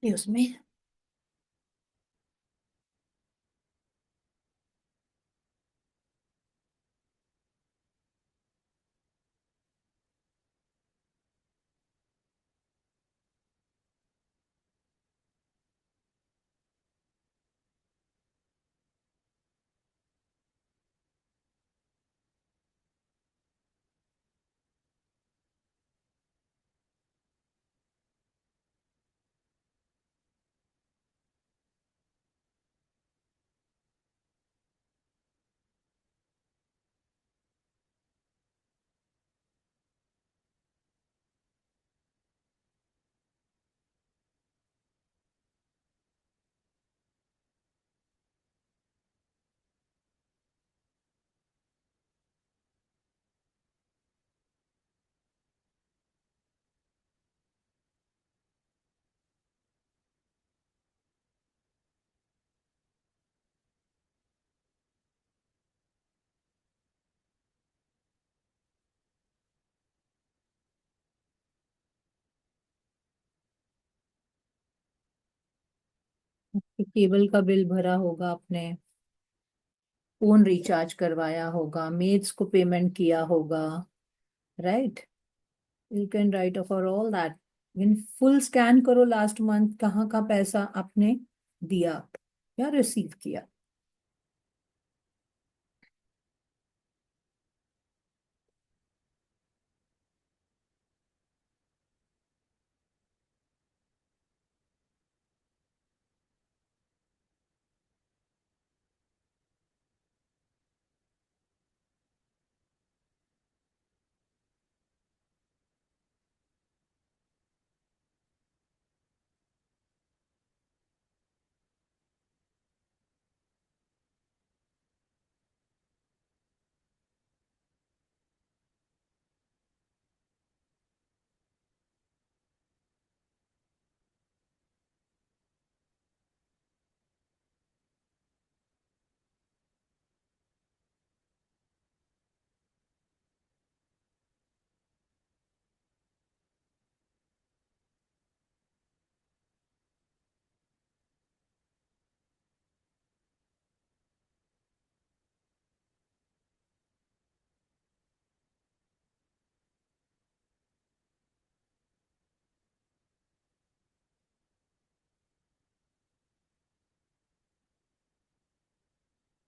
ये उसमें केबल का बिल भरा होगा आपने, फोन रिचार्ज करवाया होगा, मेड्स को पेमेंट किया होगा, right? You can write for all that. In full scan करो लास्ट मंथ कहाँ का पैसा आपने दिया या रिसीव किया।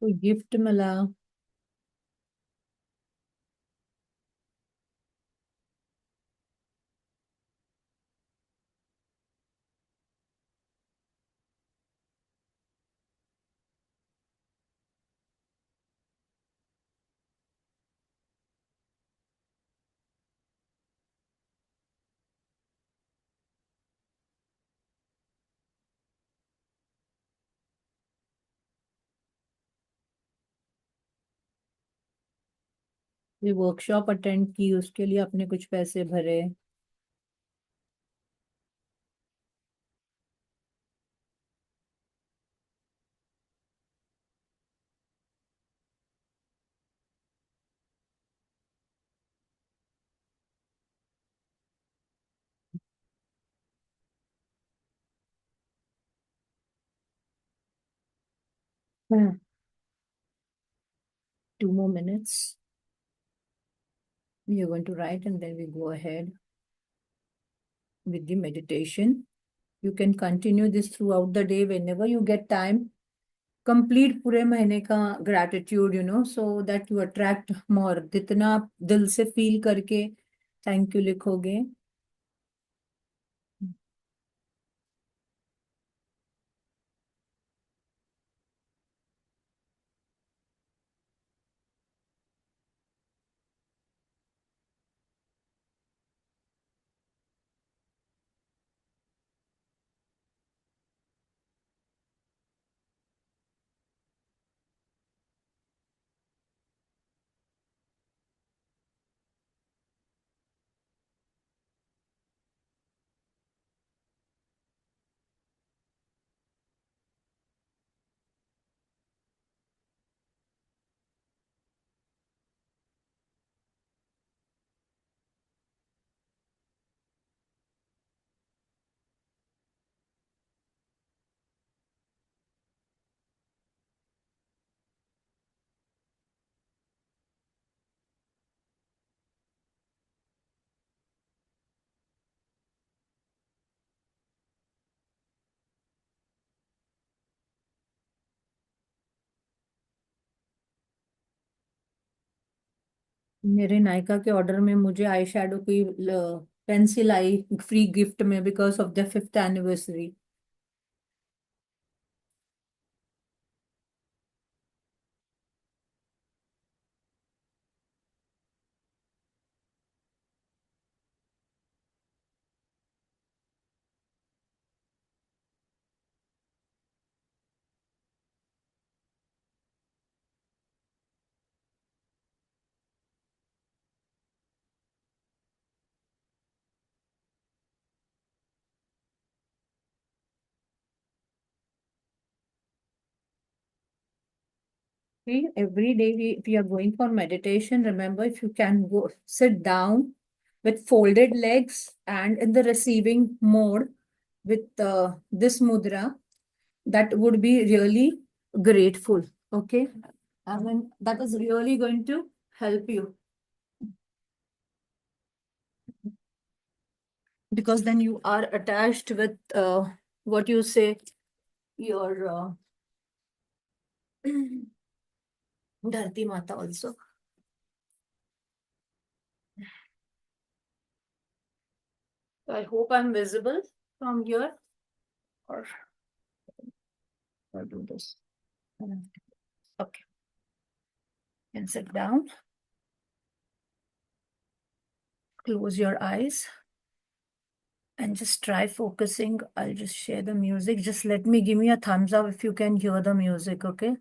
कोई गिफ्ट मिला? ये वर्कशॉप अटेंड की, उसके लिए आपने कुछ पैसे भरे? 2 more minutes. We are going to write and then we go ahead with the meditation. You can continue this throughout the day whenever you get time. Complete पूरे महीने का gratitude, so that you attract more. जितना आप दिल से feel करके thank you लिखोगे, मेरे नायका के ऑर्डर में मुझे आई शेडो की पेंसिल आई फ्री गिफ्ट में because of the 5th anniversary. See, every day if you are going for meditation, remember if you can go sit down with folded legs and in the receiving mode with this mudra, that would be really grateful. Okay. I mean, that is really going to help you because then you are attached with what you say, your Dharti Mata also. I hope I'm visible from here or I'll do this. Okay. You can sit down. Close your eyes and just try focusing. I'll just share the music. Just give me a thumbs up if you can hear the music, okay?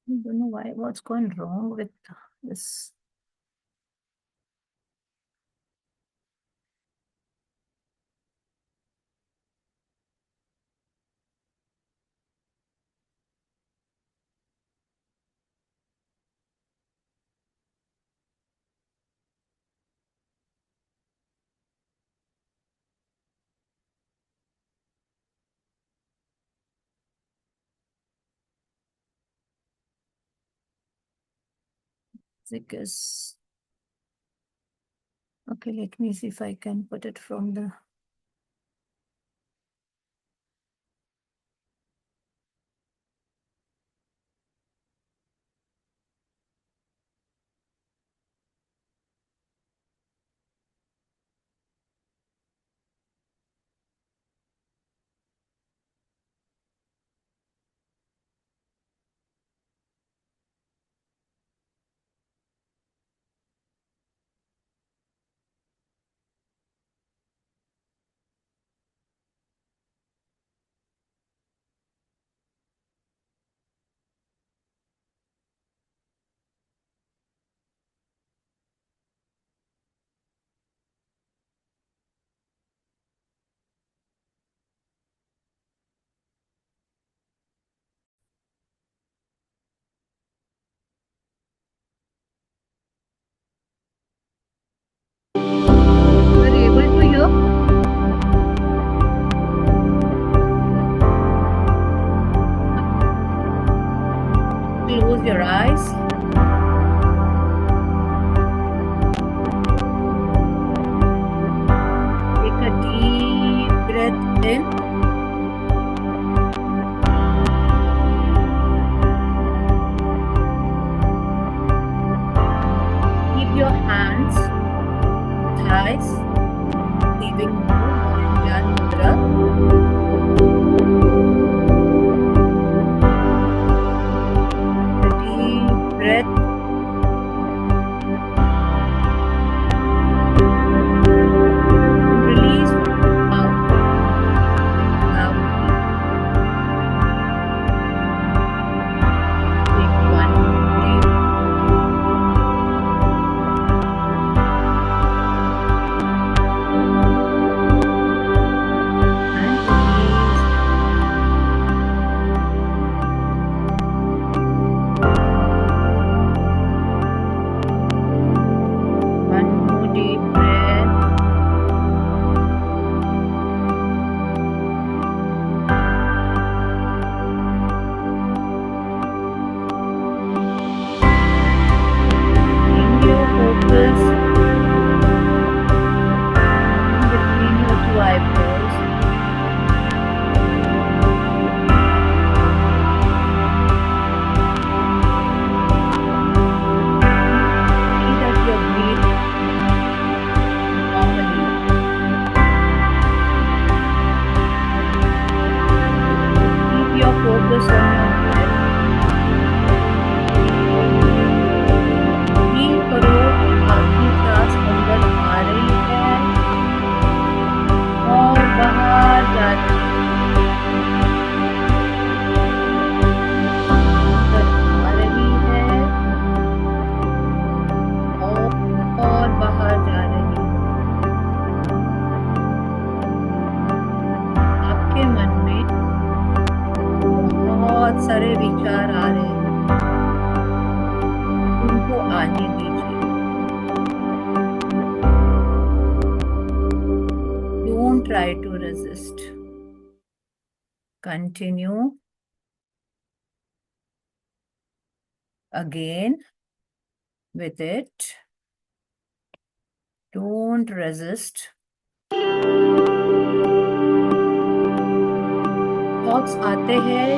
I don't know what's going wrong with this. Because okay, let me see if I can put it from the Are you able to hear? Close your eyes. Take a deep breath in. Keep your hands, thighs, leaving Mohiniyar Mudra. A deep breath. Release out loudly. Take one deep and your eyebrows. See that you're breathing normally. Keep your focus on your breath. Feel करो कि आपकी सांस अंदर आ रही है और बाहर जा रही है। अंदर आ रही है और बाहर जा रही है। आपके मन में बहुत सारे विचार आ रहे हैं, उनको आने दीजिए। Don't try to resist. Continue again with it. Don't resist. Thoughts आते हैं,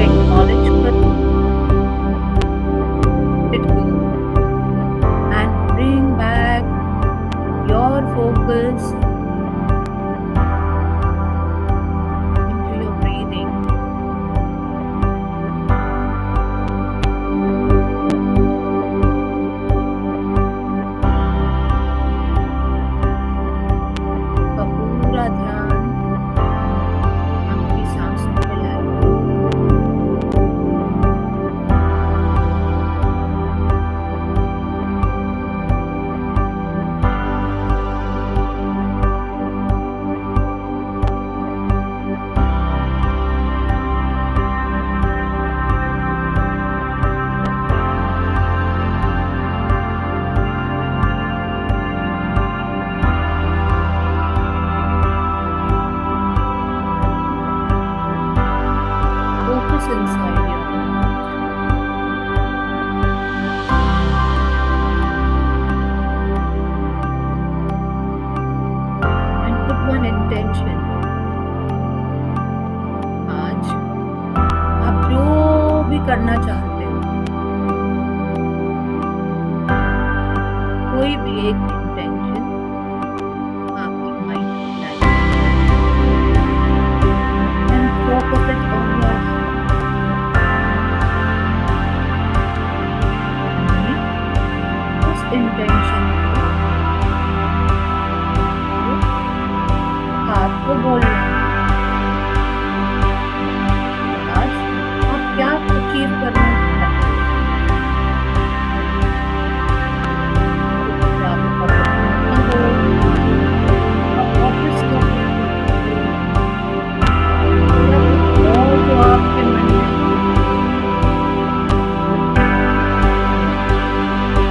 acknowledge करो, let go, and bring back your focus into your breathing. का पूरा ध्यान आपकी सांसों पे लाइए। Focus inside your heart. And put one intention. आज आप जो भी करना चाहते हो, कोई भी एक इंटेंशन आपकी माइंड में लाइए and focus it on your heart. उस इंटेंशन को हाथ को बोलना है। आज आप क्या अचीव करना चाहते हो? क्या आप अपना हो, आप ऑफिस का हो, या कुछ और जो आपके मन में है,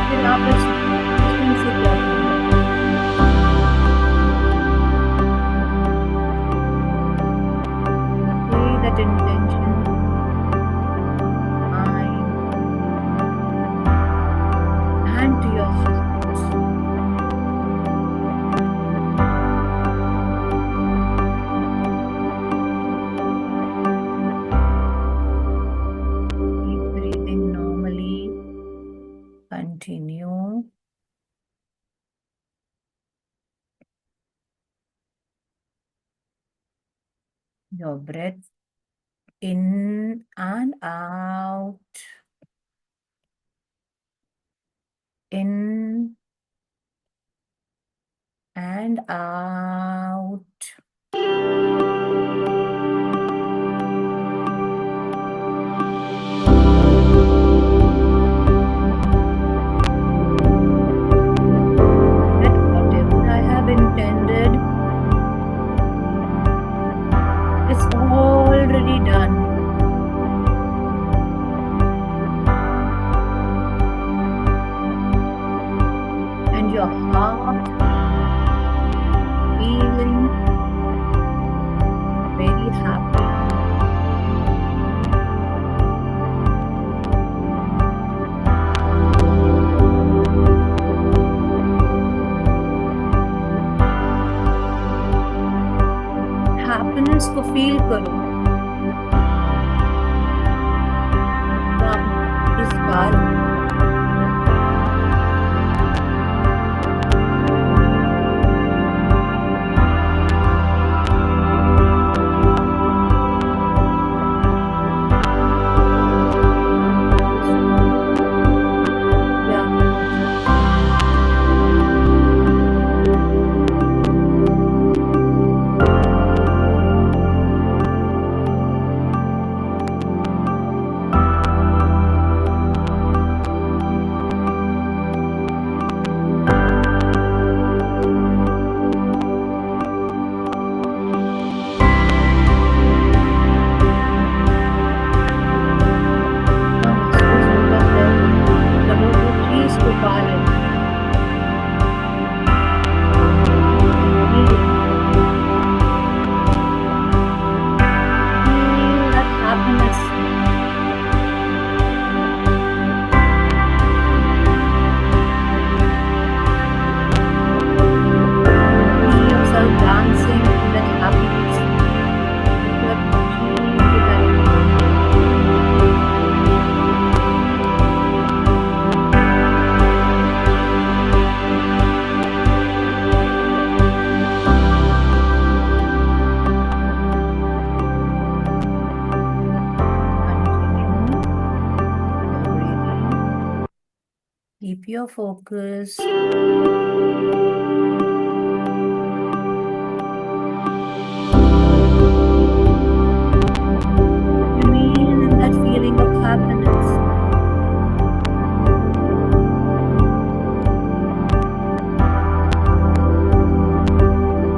फिर आप इसमें से क्या करेंगे? Say that intention, mind, and to your heart. Keep breathing normally. Continue. Your breath in and out. In and out. That whatever I have intended is already done. And your heart feeling response को feel करो। इस बार keep your focus. Remain in that feeling of happiness.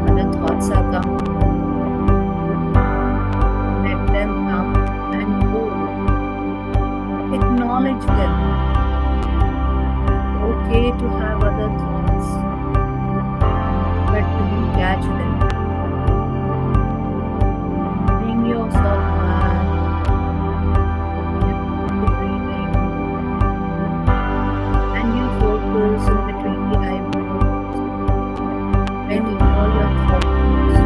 Other thoughts are coming. Let them come and go. Acknowledge them. Okay to have other thoughts, but don't catch them. Bring yourself back to breathing, and you focus in between the eyebrows when all your thoughts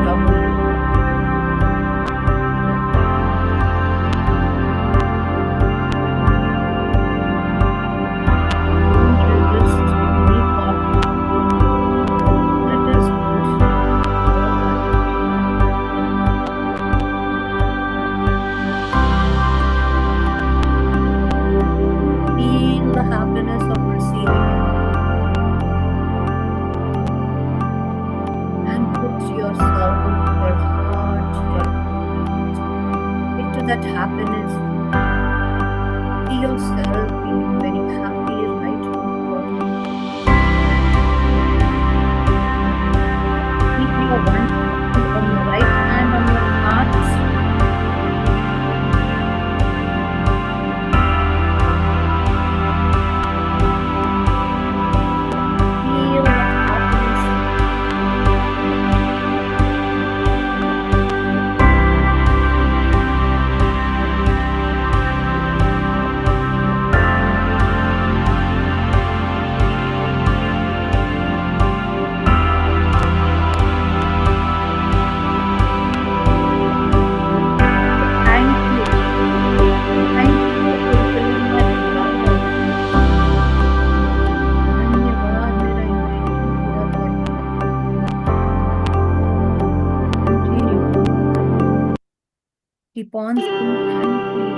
trouble. That happiness, see yourself feeling very happy right now. Keep your one hand on your right hand on your heart. Feel that happiness. Keep on saying thank you.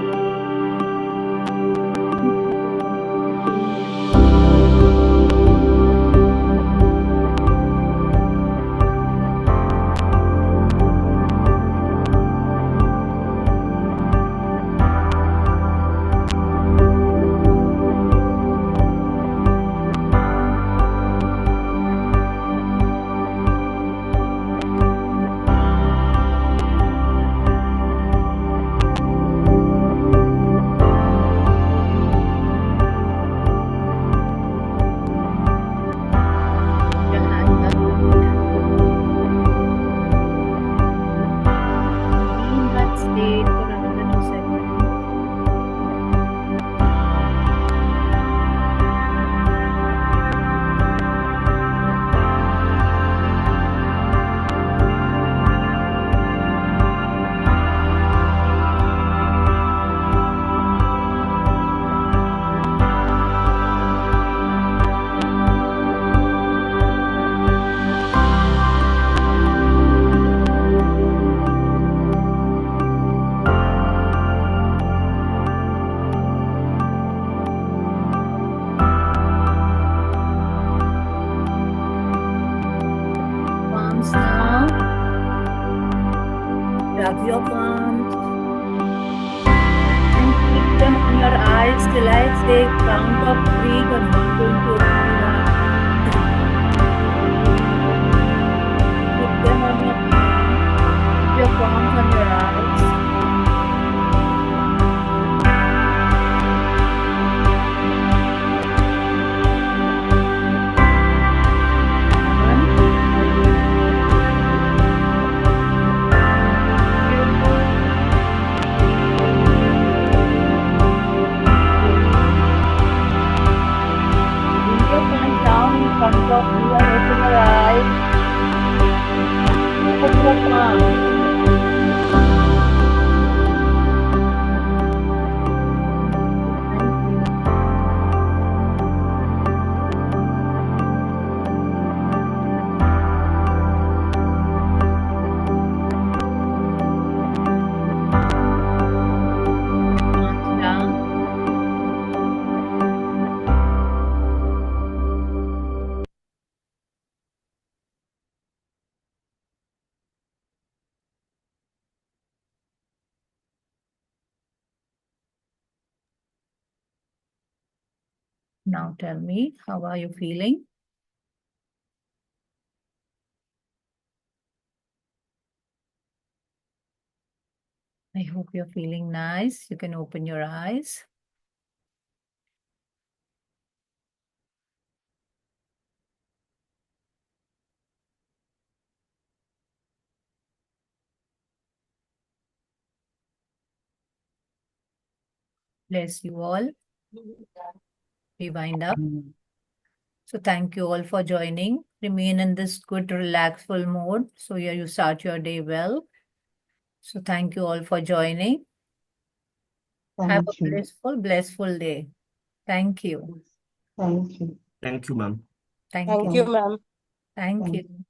palms now. Rub your palms and keep them on your eyes till I say count of 3. You're not going to open your eyes. Put them on your palms. Keep your palms on your eyes. Front of you and open your eyes. Open your palm. Palms down. Now tell me, how are you feeling? I hope you're feeling nice. You can open your eyes. Bless you all. We wind up. So thank you all for joining. Remain in this good, relaxful mode. So here you start your day well. So thank you all for joining. Have a Thank you. blissful day. Thank you. Thank you. Thank you, ma'am. Thank Thank you. you, ma'am. Thank Thank you.